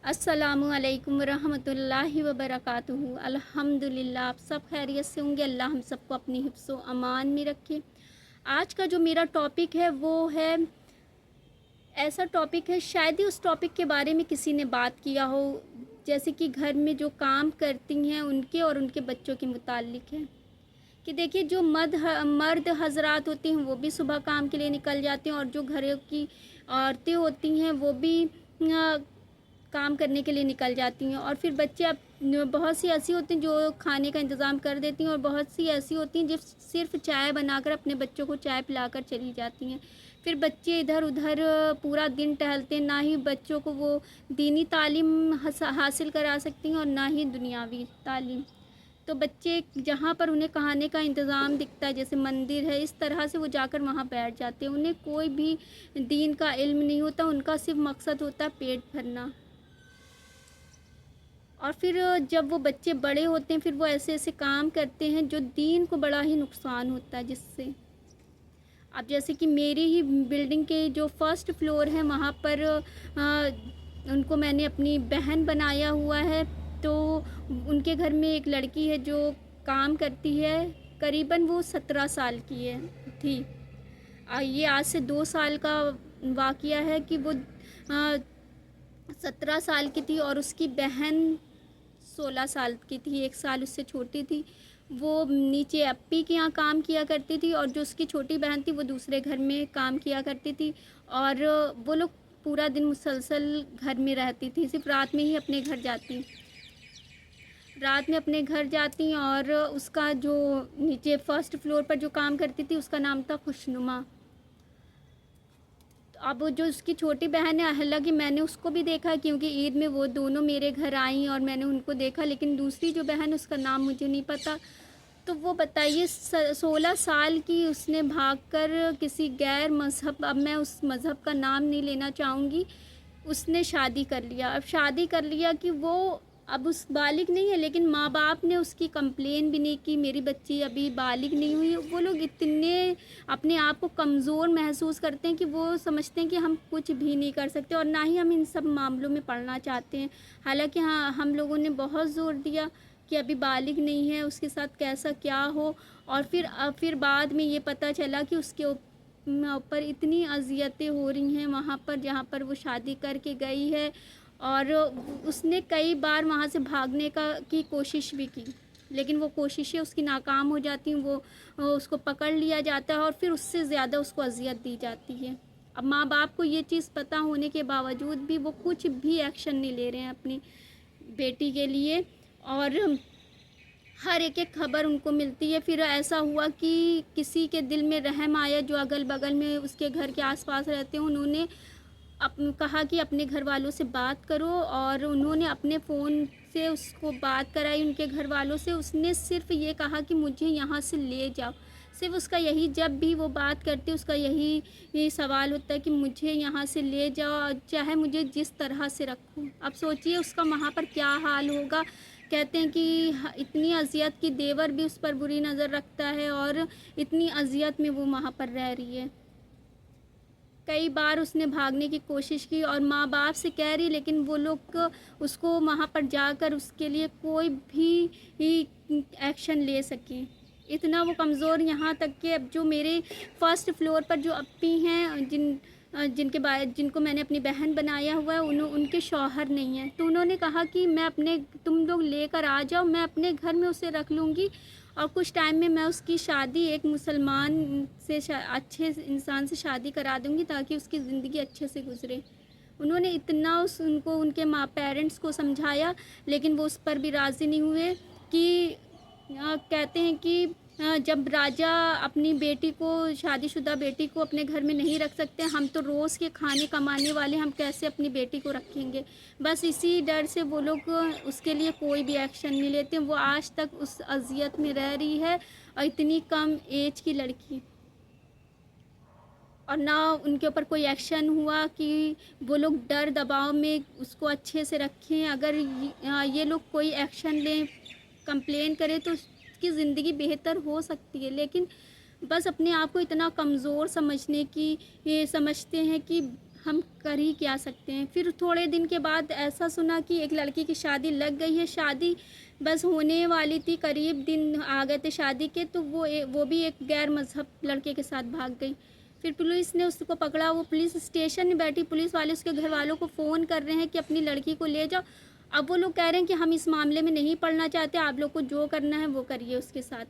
अस्सलामु अलैकुम वरहमतुल्लाहि वबरकातुहू। अल्हम्दुलिल्लाह, आप सब खैरियत से होंगे। अल्लाह हम सबको अपनी हिफ्ज़ व अमान में रखे। आज का जो मेरा टॉपिक है वो है, ऐसा टॉपिक है शायद ही उस टॉपिक के बारे में किसी ने बात किया हो, जैसे कि घर में जो काम करती हैं उनके और उनके बच्चों के मुताल्लिक है। कि देखिए, जो मर्द हजरात होती हैं वो भी सुबह काम के लिए निकल जाते हैं, और जो घरों की औरतें होती हैं वो भी काम करने के लिए निकल जाती हैं। और फिर बच्चे, अब बहुत सी ऐसी होती हैं जो खाने का इंतज़ाम कर देती हैं, और बहुत सी ऐसी होती हैं जो सिर्फ चाय बनाकर अपने बच्चों को चाय पिलाकर चली जाती हैं। फिर बच्चे इधर उधर पूरा दिन टहलते हैं, ना ही बच्चों को वो दीनी तालीम हासिल करा सकती हैं और ना ही दुनियावी तालीम। तो बच्चे जहाँ पर उन्हें खाने का इंतज़ाम दिखता है, जैसे मंदिर है, इस तरह से वो जाकर वहाँ बैठ जाते हैं। उन्हें कोई भी दीन का इल्म नहीं होता, उनका सिर्फ मकसद होता है पेट भरना। और फिर जब वो बच्चे बड़े होते हैं, फिर वो ऐसे ऐसे काम करते हैं जो दीन को बड़ा ही नुकसान होता है जिससे। अब जैसे कि मेरी ही बिल्डिंग के जो फर्स्ट फ्लोर है, वहाँ पर उनको मैंने अपनी बहन बनाया हुआ है। तो उनके घर में एक लड़की है जो काम करती है, करीबन वो 17 साल की थी। ये आज से 2 साल का वाक़या है कि वो 17 साल की थी और उसकी बहन 16 साल की थी, 1 साल उससे छोटी थी। वो नीचे अप्पी के यहाँ काम किया करती थी, और जो उसकी छोटी बहन थी वो दूसरे घर में काम किया करती थी। और वो लोग पूरा दिन मुसलसल घर में रहती थी, सिर्फ रात में ही अपने घर जाती। रात में अपने घर जाती, और उसका जो नीचे फर्स्ट फ्लोर पर जो काम करती थी उसका नाम था खुशनुमा। अब जो उसकी छोटी बहन है, हालांकि मैंने उसको भी देखा क्योंकि ईद में वो दोनों मेरे घर आई और मैंने उनको देखा, लेकिन दूसरी जो बहन उसका नाम मुझे नहीं पता। तो वो बताइए, 16 साल की उसने भागकर किसी गैर मज़हब, अब मैं उस मज़हब का नाम नहीं लेना चाहूँगी, उसने शादी कर लिया। अब शादी कर लिया कि वो अब उस बालिग नहीं है, लेकिन माँ बाप ने उसकी कंप्लेन भी नहीं की मेरी बच्ची अभी बालिग नहीं हुई। वो लोग इतने अपने आप को कमज़ोर महसूस करते हैं कि वो समझते हैं कि हम कुछ भी नहीं कर सकते, और ना ही हम इन सब मामलों में पढ़ना चाहते हैं। हालांकि हाँ, हम लोगों ने बहुत ज़ोर दिया कि अभी बालिग नहीं है, उसके साथ कैसा क्या हो। और फिर बाद में ये पता चला कि उसके ऊपर इतनी अज़ियतें हो रही हैं वहाँ पर जहाँ पर वो शादी करके गई है। और उसने कई बार वहाँ से भागने की कोशिश भी की, लेकिन वो कोशिशें उसकी नाकाम हो जाती हैं। वो उसको पकड़ लिया जाता है और फिर उससे ज़्यादा उसको अज़ियत दी जाती है। अब माँ बाप को ये चीज़ पता होने के बावजूद भी वो कुछ भी एक्शन नहीं ले रहे हैं अपनी बेटी के लिए, और हर एक खबर उनको मिलती है। फिर ऐसा हुआ कि किसी के दिल में रहम आया, जो अगल बगल में उसके घर के आसपास रहते हैं, उन्होंने कहा कि अपने घर वालों से बात करो, और उन्होंने अपने फ़ोन से उसको बात कराई उनके घर वालों से। उसने सिर्फ ये कहा कि मुझे यहाँ से ले जाओ, सिर्फ उसका यही, जब भी वो बात करती उसका यही सवाल होता है कि मुझे यहाँ से ले जाओ, चाहे मुझे जिस तरह से रखो। अब सोचिए उसका वहाँ पर क्या हाल होगा। कहते हैं कि इतनी अज़ियत की देवर भी उस पर बुरी नज़र रखता है, और इतनी अज़ियत में वो वहाँ पर रह रही है। कई बार उसने भागने की कोशिश की और माँ बाप से कह रही, लेकिन वो लोग उसको वहाँ पर जाकर उसके लिए कोई भी एक्शन ले सकें। इतना वो कमज़ोर, यहाँ तक कि अब जो मेरे फर्स्ट फ्लोर पर जो अप्पी हैं, जिनको मैंने अपनी बहन बनाया हुआ है, उनके शौहर नहीं हैं। तो उन्होंने कहा कि तुम लोग लेकर आ जाओ, मैं अपने घर में उसे रख लूँगी, और कुछ टाइम में मैं उसकी शादी एक मुसलमान से अच्छे इंसान से शादी करा दूँगी, ताकि उसकी ज़िंदगी अच्छे से गुज़रे। उन्होंने इतना उनको उनके पेरेंट्स को समझाया, लेकिन वो उस पर भी राज़ी नहीं हुए। कि कहते हैं कि जब राजा अपनी बेटी को, शादीशुदा बेटी को अपने घर में नहीं रख सकते, हम तो रोज़ के खाने कमाने वाले, हम कैसे अपनी बेटी को रखेंगे। बस इसी डर से वो लोग उसके लिए कोई भी एक्शन नहीं लेते। वो आज तक उस अज़ियत में रह रही है, और इतनी कम एज की लड़की, और ना उनके ऊपर कोई एक्शन हुआ कि वो लोग डर दबाव में उसको अच्छे से रखें। अगर ये लोग कोई एक्शन लें, कंप्लेन करें, तो उसकी ज़िंदगी बेहतर हो सकती है। लेकिन बस अपने आप को इतना कमज़ोर समझते हैं कि हम कर ही क्या सकते हैं। फिर थोड़े दिन के बाद ऐसा सुना कि एक लड़की की शादी लग गई है, शादी बस होने वाली थी, करीब दिन आ गए थे शादी के, तो वो भी एक गैर मज़हब लड़के के साथ भाग गई। फिर पुलिस ने उसको पकड़ा, वो पुलिस स्टेशन में बैठी, पुलिस वाले उसके घर वालों को फ़ोन कर रहे हैं कि अपनी लड़की को ले जाओ। अब वो लोग कह रहे हैं कि हम इस मामले में नहीं पड़ना चाहते, आप लोग को जो करना है वो करिए उसके साथ,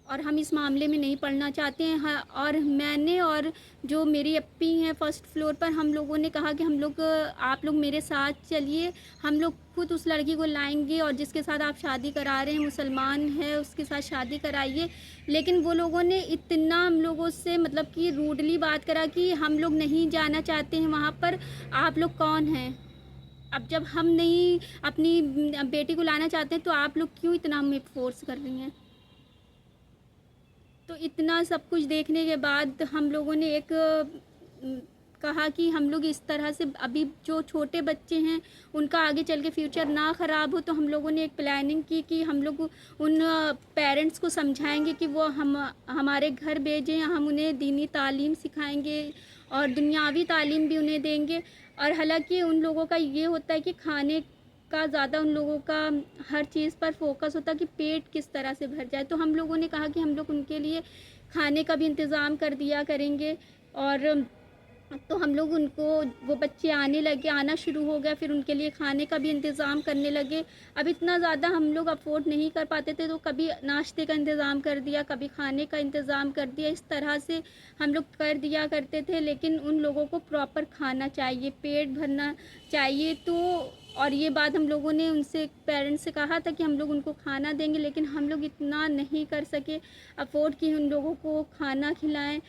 और हम इस मामले में नहीं पड़ना चाहते हैं। हाँ, और मैंने और जो मेरी अप्पी हैं फर्स्ट फ्लोर पर, हम लोगों ने कहा कि हम लोग, आप लोग मेरे साथ चलिए, हम लोग खुद उस लड़की को लाएंगे और जिसके साथ आप शादी करा रहे हैं मुसलमान है, उसके साथ शादी कराइए। लेकिन वो लोगों ने इतना हम लोगों से मतलब कि रूडली बात करा कि हम लोग नहीं जाना चाहते हैं वहाँ पर, आप लोग कौन हैं। अब जब हम नहीं अपनी बेटी को लाना चाहते हैं तो आप लोग क्यों इतना हमें फोर्स कर रही हैं। तो इतना सब कुछ देखने के बाद हम लोगों ने एक कहा कि हम लोग इस तरह से, अभी जो छोटे बच्चे हैं उनका आगे चल के फ्यूचर ना ख़राब हो, तो हम लोगों ने एक प्लानिंग की कि हम लोग उन पेरेंट्स को समझाएंगे कि वो हमारे घर भेजें, हम उन्हें दीनी तालीम सिखाएंगे और दुनियावी तालीम भी उन्हें देंगे। और हालांकि उन लोगों का ये होता है कि खाने का ज़्यादा उन लोगों का हर चीज़ पर फोकस होता है कि पेट किस तरह से भर जाए। तो हम लोगों ने कहा कि हम लोग उनके लिए खाने का भी इंतज़ाम कर दिया करेंगे। और तो हम लोग उनको, वो बच्चे आना शुरू हो गया, फिर उनके लिए खाने का भी इंतज़ाम करने लगे। अब इतना ज़्यादा हम लोग अफोर्ड नहीं कर पाते थे, तो कभी नाश्ते का इंतज़ाम कर दिया, कभी खाने का इंतज़ाम कर दिया, इस तरह से हम लोग कर दिया करते थे। लेकिन उन लोगों को प्रॉपर खाना चाहिए, पेट भरना चाहिए। तो और ये बात हम लोगों ने उनसे, पेरेंट्स से कहा था कि हम लोग उनको खाना देंगे, लेकिन हम लोग इतना नहीं कर सके अफोर्ड कि उन लोगों को खाना खिलाएं।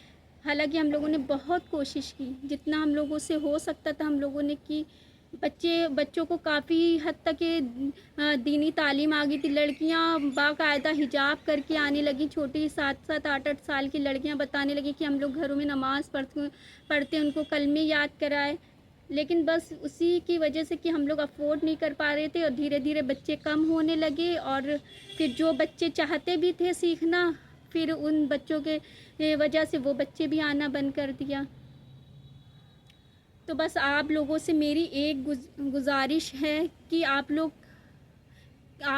हालांकि हम लोगों ने बहुत कोशिश की, जितना हम लोगों से हो सकता था हम लोगों ने की। बच्चों को काफ़ी हद तक ये दीनी तालीम आ गई थी। लड़कियां बाकायदा हिजाब करके आने लगी, छोटी 7-7 8-8 साल की लड़कियां बताने लगी कि हम लोग घरों में नमाज़ पढ़ते, उनको कलमे याद कराए। लेकिन बस उसी की वजह से कि हम लोग अफोर्ड नहीं कर पा रहे थे, और धीरे धीरे बच्चे कम होने लगे। और फिर जो बच्चे चाहते भी थे सीखना, फिर उन बच्चों के वजह से वो बच्चे भी आना बंद कर दिया। तो बस आप लोगों से मेरी एक गुजारिश है कि आप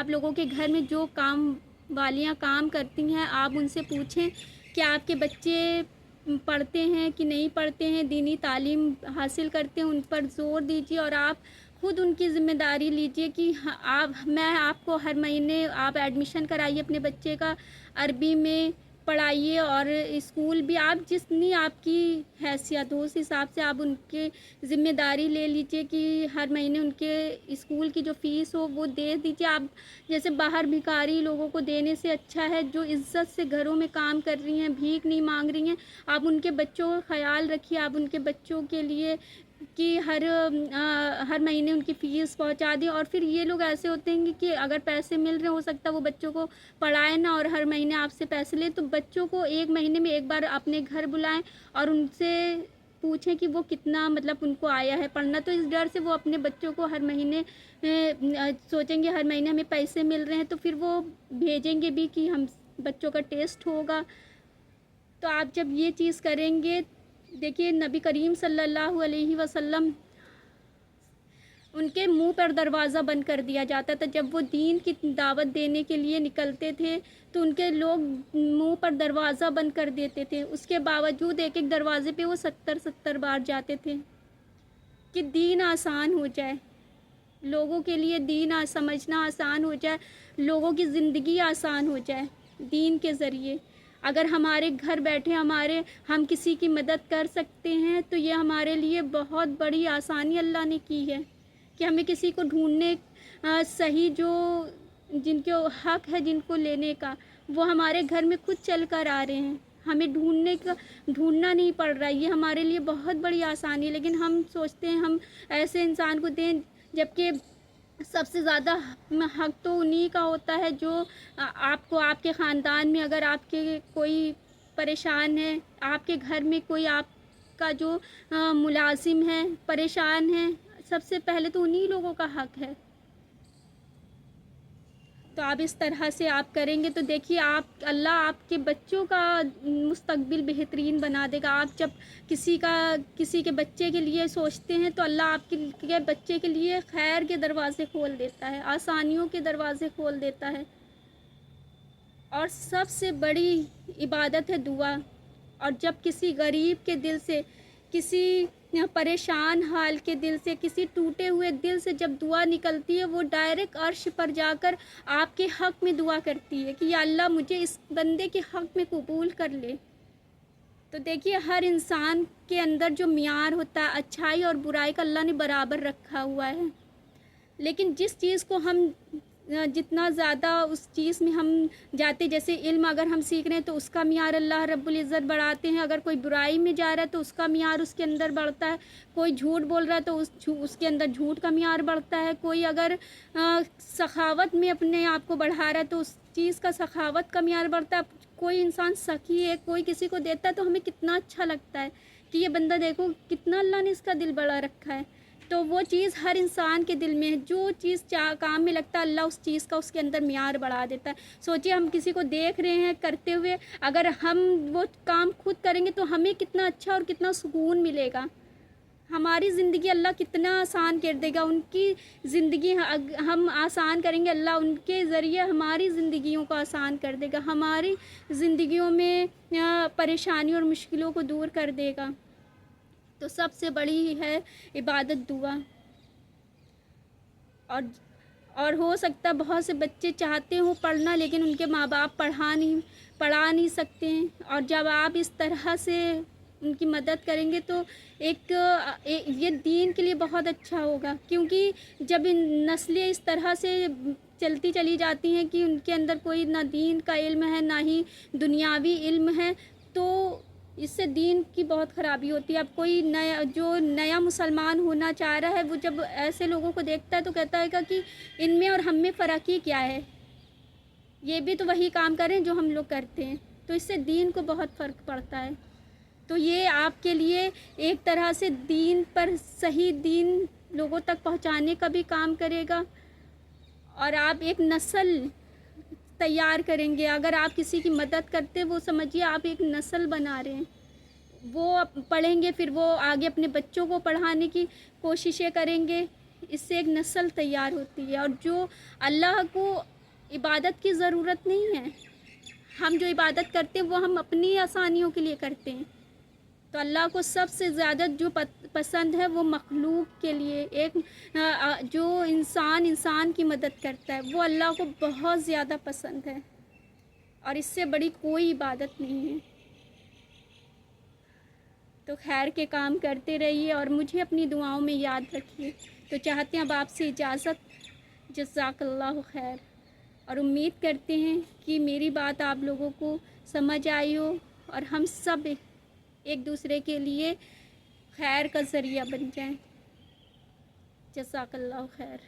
लोगों के घर में जो काम वालियाँ काम करती हैं, आप उनसे पूछें कि आपके बच्चे पढ़ते हैं कि नहीं पढ़ते हैं, दीनी तालीम हासिल करते हैं, उन पर ज़ोर दीजिए। और आप खुद उनकी ज़िम्मेदारी लीजिए कि मैं आपको हर महीने आप एडमिशन कराइए अपने बच्चे का, अरबी में पढ़ाइए, और स्कूल भी आप जितनी आपकी हैसियत हो उस हिसाब से आप उनके ज़िम्मेदारी ले लीजिए कि हर महीने उनके स्कूल की जो फ़ीस हो वो दे दीजिए। आप जैसे बाहर भिखारी लोगों को देने से अच्छा है, जो इज़्ज़त से घरों में काम कर रही हैं, भीख नहीं मांग रही हैं, आप उनके बच्चों का ख्याल रखिए। आप उनके बच्चों के लिए कि हर महीने उनकी फ़ीस पहुंचा दें। और फिर ये लोग ऐसे होते हैं कि अगर पैसे मिल रहे, हो सकता है वो बच्चों को पढ़ाए ना, और हर महीने आपसे पैसे लें। तो बच्चों को एक महीने में एक बार अपने घर बुलाएं और उनसे पूछें कि वो कितना मतलब उनको आया है पढ़ना। तो इस डर से वो अपने बच्चों को हर महीने सोचेंगे हर महीने हमें पैसे मिल रहे हैं, तो फिर वो भेजेंगे भी कि हम बच्चों का टेस्ट होगा। तो आप जब ये चीज़ करेंगे, देखिए नबी करीम सल्लल्लाहु अलैहि वसल्लम, उनके मुंह पर दरवाज़ा बंद कर दिया जाता था। जब वो दीन की दावत देने के लिए निकलते थे तो उनके लोग मुंह पर दरवाज़ा बंद कर देते थे, उसके बावजूद एक एक दरवाजे पे वो 70-70 बार जाते थे कि दीन आसान हो जाए, लोगों के लिए दीन समझना आसान हो जाए, लोगों की ज़िंदगी आसान हो जाए दीन के ज़रिए। अगर हमारे घर बैठे हम किसी की मदद कर सकते हैं तो ये हमारे लिए बहुत बड़ी आसानी अल्लाह ने की है कि हमें किसी को ढूंढने सही जो जिनको हक है जिनको लेने का, वो हमारे घर में खुद चल कर आ रहे हैं, हमें ढूंढना नहीं पड़ रहा है। ये हमारे लिए बहुत बड़ी आसानी है। लेकिन हम सोचते हैं हम ऐसे इंसान को दें, जबकि सबसे ज़्यादा हक तो उन्हीं का होता है जो आपको, आपके ख़ानदान में अगर आपके कोई परेशान है, आपके घर में कोई आपका जो मुलाजिम है परेशान है, सबसे पहले तो उन्हीं लोगों का हक है। تو آپ اس طرح سے آپ کریں گے تو دیکھیے آپ اللہ آپ کے بچوں کا مستقبل بہترین بنا دے گا. آپ جب کسی کے بچے کے لیے سوچتے ہیں تو اللہ آپ کے بچے کے لیے خیر کے دروازے کھول دیتا ہے, آسانیوں کے دروازے کھول دیتا ہے. اور سب سے بڑی عبادت ہے دعا. اور جب کسی غریب کے دل سے, کسی پریشان حال کے دل سے, کسی ٹوٹے ہوئے دل سے جب دعا نکلتی ہے, وہ ڈائریکٹ عرش پر جا کر آپ کے حق میں دعا کرتی ہے کہ یا اللہ مجھے اس بندے کے حق میں قبول کر لے. تو دیکھیے ہر انسان کے اندر جو معیار ہوتا ہے اچھائی اور برائی کا اللہ نے برابر رکھا ہوا ہے. لیکن جس چیز کو ہم جتنا زیادہ اس چیز میں ہم جاتے, جیسے علم اگر ہم سیکھ رہے ہیں تو اس کا معیار اللہ رب العزت بڑھاتے ہیں. اگر کوئی برائی میں جا رہا ہے تو اس کا معیار اس کے اندر بڑھتا ہے. کوئی جھوٹ بول رہا ہے تو اس کے اندر جھوٹ کا معیار بڑھتا ہے. کوئی اگر سخاوت میں اپنے آپ کو بڑھا رہا ہے تو اس چیز کا سخاوت کا معیار بڑھتا ہے. کوئی انسان سخی ہے, کوئی کسی کو دیتا ہے تو ہمیں کتنا اچھا لگتا ہے کہ یہ بندہ دیکھو کتنا اللہ نے اس کا دل بڑا رکھا ہے. تو وہ چیز ہر انسان کے دل میں ہے. جو چیز کام میں لگتا ہے اللہ اس چیز کا اس کے اندر معیار بڑھا دیتا ہے. سوچئے ہم کسی کو دیکھ رہے ہیں کرتے ہوئے, اگر ہم وہ کام خود کریں گے تو ہمیں کتنا اچھا اور کتنا سکون ملے گا. ہماری زندگی اللہ کتنا آسان کر دے گا. ان کی زندگی ہم آسان کریں گے, اللہ ان کے ذریعے ہماری زندگیوں کو آسان کر دے گا. ہماری زندگیوں میں پریشانیوں اور مشکلوں کو دور کر دے گا. تو سب سے بڑی ہے عبادت دعا. اور ہو سکتا ہے بہت سے بچے چاہتے ہوں پڑھنا لیکن ان کے ماں باپ پڑھا نہیں سکتے ہیں. اور جب آپ اس طرح سے ان کی مدد کریں گے تو یہ دین کے لیے بہت اچھا ہوگا. کیونکہ جب ان نسلیں اس طرح سے چلتی چلی جاتی ہیں کہ ان کے اندر کوئی نہ دین کا علم ہے نہ ہی دنیاوی علم ہے, تو اس سے دین کی بہت خرابی ہوتی ہے. اب کوئی نیا مسلمان ہونا چاہ رہا ہے, وہ جب ایسے لوگوں کو دیکھتا ہے تو کہتا ہے کہ ان میں اور ہم میں فرق ہی کیا ہے, یہ بھی تو وہی کام کریں جو ہم لوگ کرتے ہیں. تو اس سے دین کو بہت فرق پڑتا ہے. تو یہ آپ کے لیے ایک طرح سے دین پر صحیح دین لوگوں تک پہنچانے کا بھی کام کرے گا, اور آپ ایک نسل تیار کریں گے. اگر آپ کسی کی مدد کرتے وہ سمجھیے آپ ایک نسل بنا رہے ہیں. وہ پڑھیں گے پھر وہ آگے اپنے بچوں کو پڑھانے کی کوششیں کریں گے. اس سے ایک نسل تیار ہوتی ہے. اور جو اللہ کو عبادت کی ضرورت نہیں ہے, ہم جو عبادت کرتے ہیں وہ ہم اپنی آسانیوں کے لیے کرتے ہیں. تو اللہ کو سب سے زیادہ جو پسند ہے وہ مخلوق کے لیے ایک جو انسان کی مدد کرتا ہے وہ اللہ کو بہت زیادہ پسند ہے. اور اس سے بڑی کوئی عبادت نہیں ہے. تو خیر کے کام کرتے رہیے اور مجھے اپنی دعاؤں میں یاد رکھیے. تو چاہتے ہیں اب آپ سے اجازت. جزاک اللہ خیر. اور امید کرتے ہیں کہ میری بات آپ لوگوں کو سمجھ آئی ہو اور ہم سب ایک دوسرے کے لیے خیر کا ذریعہ بن جائیں. جزاک اللہ خیر.